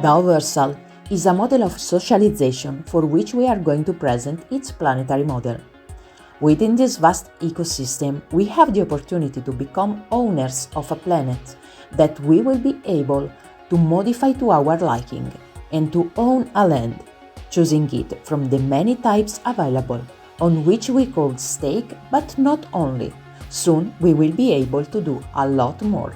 Daoversal is a model of socialization for which we are going to present its planetary model. Within this vast ecosystem, we have the opportunity to become owners of a planet that we will be able to modify to our liking and to own a land, choosing it from the many types available, on which we could stake, but not only. Soon we will be able to do a lot more.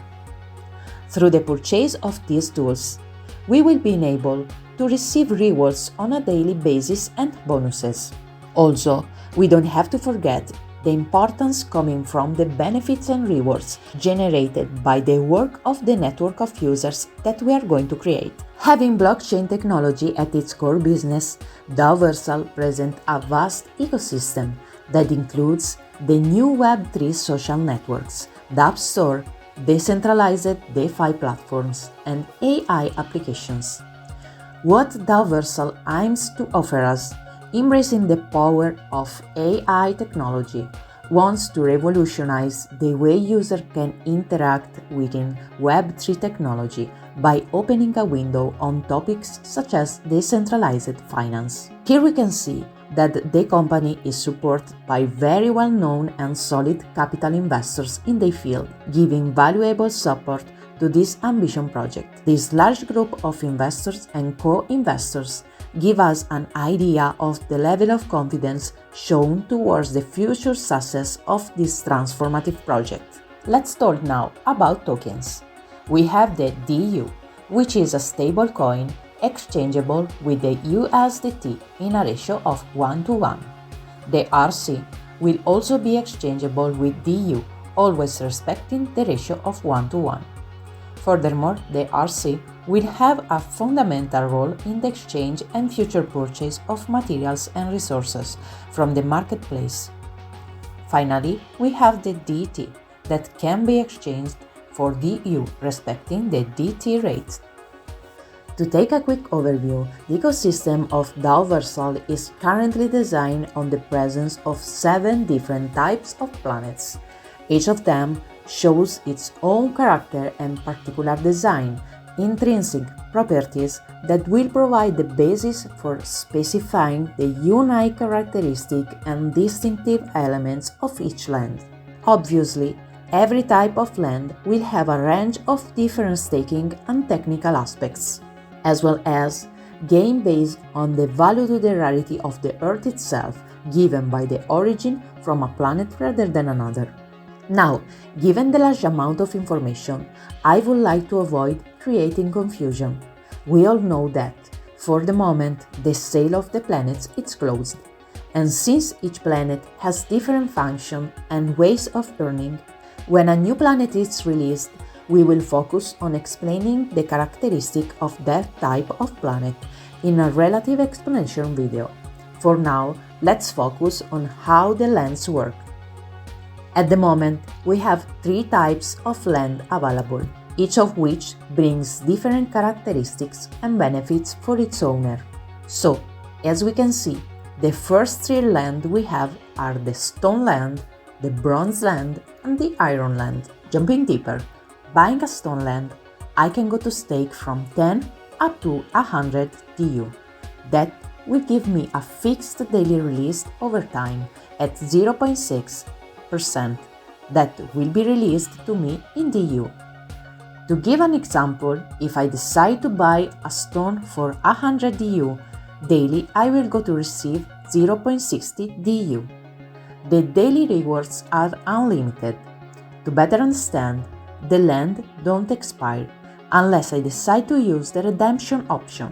Through the purchase of these tools, we will be able to receive rewards on a daily basis and bonuses. Also, we don't have to forget the importance coming from the benefits and rewards generated by the work of the network of users that we are going to create. Having blockchain technology at its core business, Daoversal presents a vast ecosystem that includes the new Web3 social networks, the App Store, decentralized DeFi platforms, and AI applications. What Daoversal aims to offer us, embracing the power of AI technology, wants to revolutionize the way users can interact within Web3 technology by opening a window on topics such as decentralized finance. Here we can see that the company is supported by very well-known and solid capital investors in the field, giving valuable support to this ambition project. This large group of investors and co-investors give us an idea of the level of confidence shown towards the future success of this transformative project. Let's talk now about tokens. We have the DU, which is a stable coin exchangeable with the USDT in a ratio of 1:1. The RC will also be exchangeable with DU, always respecting the ratio of 1:1. Furthermore, the RC will have a fundamental role in the exchange and future purchase of materials and resources from the marketplace. Finally, we have the DT that can be exchanged for DU, respecting the DT rate. To take a quick overview, the ecosystem of Daoversal is currently designed on the presence of 7 different types of planets. Each of them shows its own character and particular design, intrinsic properties that will provide the basis for specifying the unique characteristic and distinctive elements of each land. Obviously, every type of land will have a range of different staking and technical aspects, as well as gain based on the value to the rarity of the Earth itself, given by the origin from a planet rather than another. Now, given the large amount of information, I would like to avoid creating confusion. We all know that, for the moment, the sale of the planets is closed. And since each planet has different functions and ways of earning, when a new planet is released, we will focus on explaining the characteristic of that type of planet in a relative explanation video. For now, let's focus on how the lands work. At the moment, we have 3 types of land available, each of which brings different characteristics and benefits for its owner. So, as we can see, the first 3 land we have are the stone land, the bronze land, and the iron land. Jumping deeper, buying a stone land, I can go to stake from 10 up to 100 DU. That will give me a fixed daily release over time at 0.6% that will be released to me in DU. To give an example, if I decide to buy a stone for 100 DU, daily I will go to receive 0.60 DU. The daily rewards are unlimited. To better understand, the land don't expire unless I decide to use the redemption option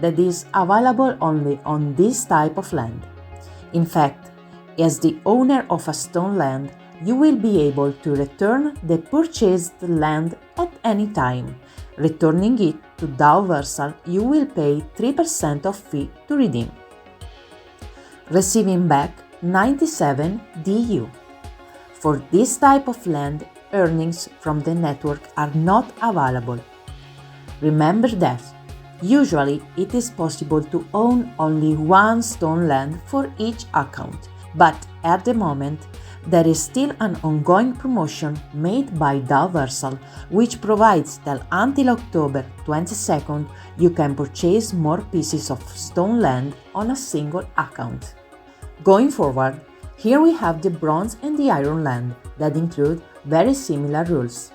that is available only on this type of land. In fact, as the owner of a stone land, you will be able to return the purchased land at any time. Returning it to Daoversal, you will pay 3% of fee to redeem, receiving back 97 DU. For this type of land, earnings from the network are not available. Remember that usually it is possible to own only one stone land for each account, But at the moment, there is still an ongoing promotion made by Daoversal, which provides that until October 22nd you can purchase more pieces of stone land on a single account. Going forward, here we have the bronze and the iron land that include very similar rules.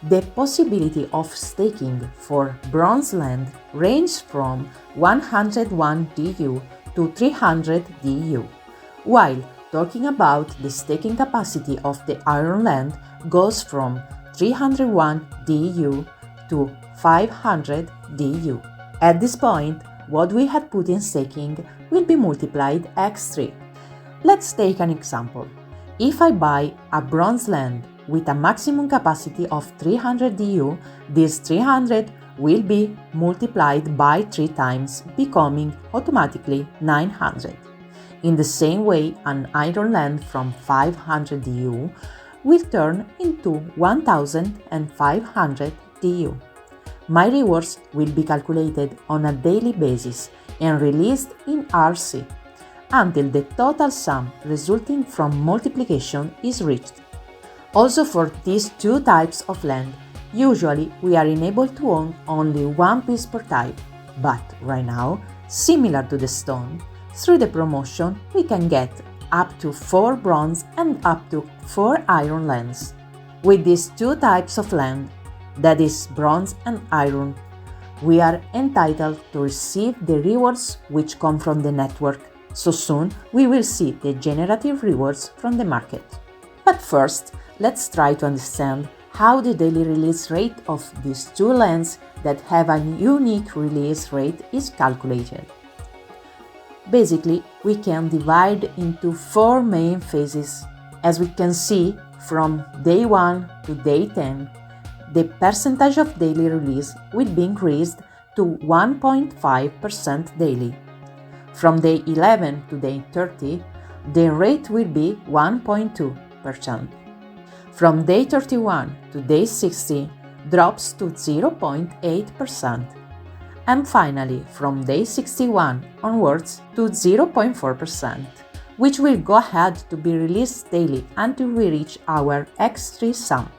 The possibility of staking for bronze land ranges from 101 DU to 300 DU, while talking about the staking capacity of the iron land goes from 301 DU to 500 DU. At this point, what we had put in staking will be multiplied x3. Let's take an example. If I buy a bronze land with a maximum capacity of 300 DU, this 300 will be multiplied by 3 times, becoming automatically 900. In the same way, an iron land from 500 DU will turn into 1500 DU. My rewards will be calculated on a daily basis and released in RC until the total sum resulting from multiplication is reached. Also, for these two types of land, usually we are enabled to own only one piece per type, but right now, similar to the stone, through the promotion we can get up to 4 bronze and up to 4 iron lands. With these two types of land, that is bronze and iron, we are entitled to receive the rewards which come from the network, so soon we will see the generative rewards from the market. But first, let's try to understand how the daily release rate of these two lands that have a unique release rate is calculated. Basically, we can divide into 4 main phases. As we can see, from day 1 to day 10, the percentage of daily release will be increased to 1.5% daily. From day 11 to day 30, the rate will be 1.2%. From day 31 to day 60, drops to 0.8%. And finally, from day 61 onwards to 0.4%, which will go ahead to be released daily until we reach our X3 sum.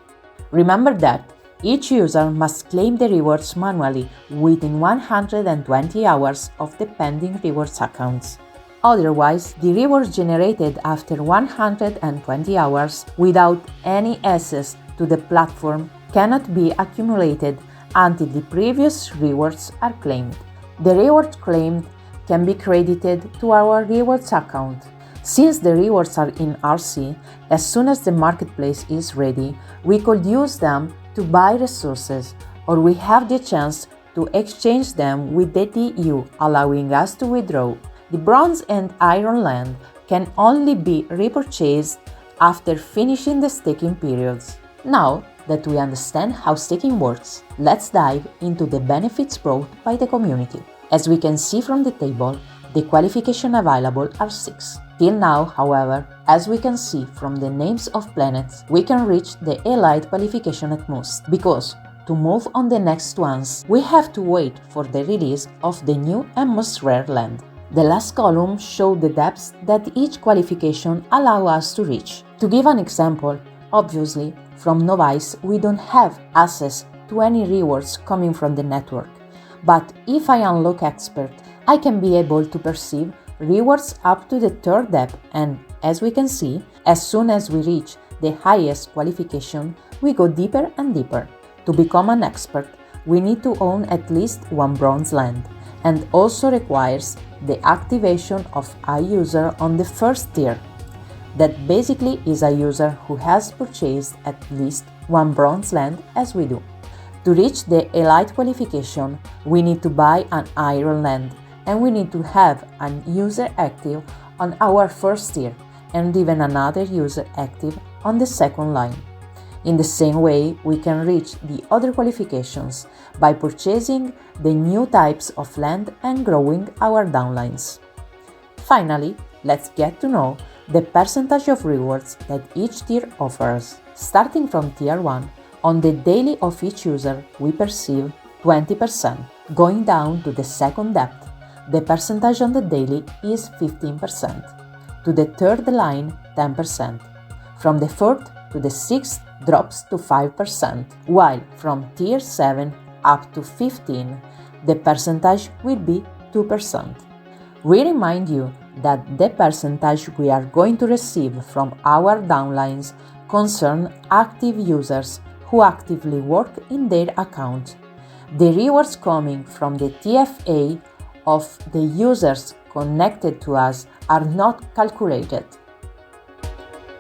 Remember that each user must claim the rewards manually within 120 hours of the pending rewards accounts. Otherwise, the rewards generated after 120 hours without any access to the platform cannot be accumulated until the previous rewards are claimed. The rewards claimed can be credited to our rewards account. Since the rewards are in RC, as soon as the marketplace is ready, we could use them to buy resources, or we have the chance to exchange them with the DU, allowing us to withdraw. The bronze and iron land can only be repurchased after finishing the staking periods. Now that we understand how staking works, let's dive into the benefits brought by the community. As we can see from the table, the qualifications available are 6. Till now, however, as we can see from the names of planets, we can reach the Elite qualification at most, because to move on the next ones, we have to wait for the release of the new and most rare land. The last column shows the depths that each qualification allows us to reach. To give an example, obviously, from Novice we don't have access to any rewards coming from the network, but if I unlock Expert, I can be able to perceive rewards up to the 3rd depth, and as we can see, as soon as we reach the highest qualification, we go deeper and deeper. To become an expert, we need to own at least 1 bronze land, and also requires the activation of a user on the 1st tier. That basically is a user who has purchased at least 1 bronze land as we do. To reach the Elite qualification, we need to buy an iron land, and we need to have an user active on our 1st tier and even another user active on the 2nd line. In the same way, we can reach the other qualifications by purchasing the new types of land and growing our downlines. Finally, let's get to know the percentage of rewards that each tier offers. Starting from tier 1, on the daily of each user we perceive 20%. Going down to the 2nd depth, the percentage on the daily is 15%. To the third line, 10%. From the fourth to the sixth drops to 5%, while from tier 7 up to 15, the percentage will be 2%. We remind you that the percentage we are going to receive from our downlines concern active users who actively work in their account. The rewards coming from the TFA of the users connected to us are not calculated.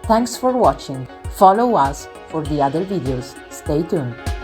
Thanks for watching. Follow us for the other videos. Stay tuned.